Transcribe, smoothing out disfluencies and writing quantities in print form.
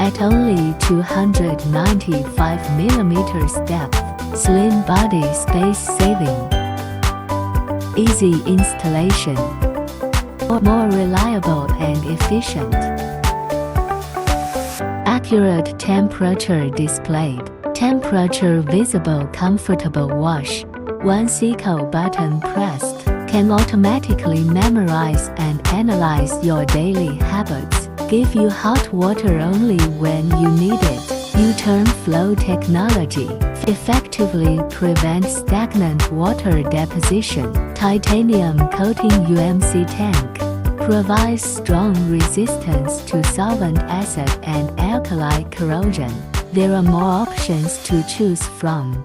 At only 295mm depth, slim body space saving, easy installation, more reliable and efficient. Accurate temperature displayed, temperature visible, comfortable wash. Once eco button pressed, can automatically memorize and analyze your daily habits. Give you hot water only when you need it. U-turn flow technology effectively prevents stagnant water deposition. Titanium coating UMC tank provides strong resistance to solvent, acid and alkali corrosion. There are more options to choose from.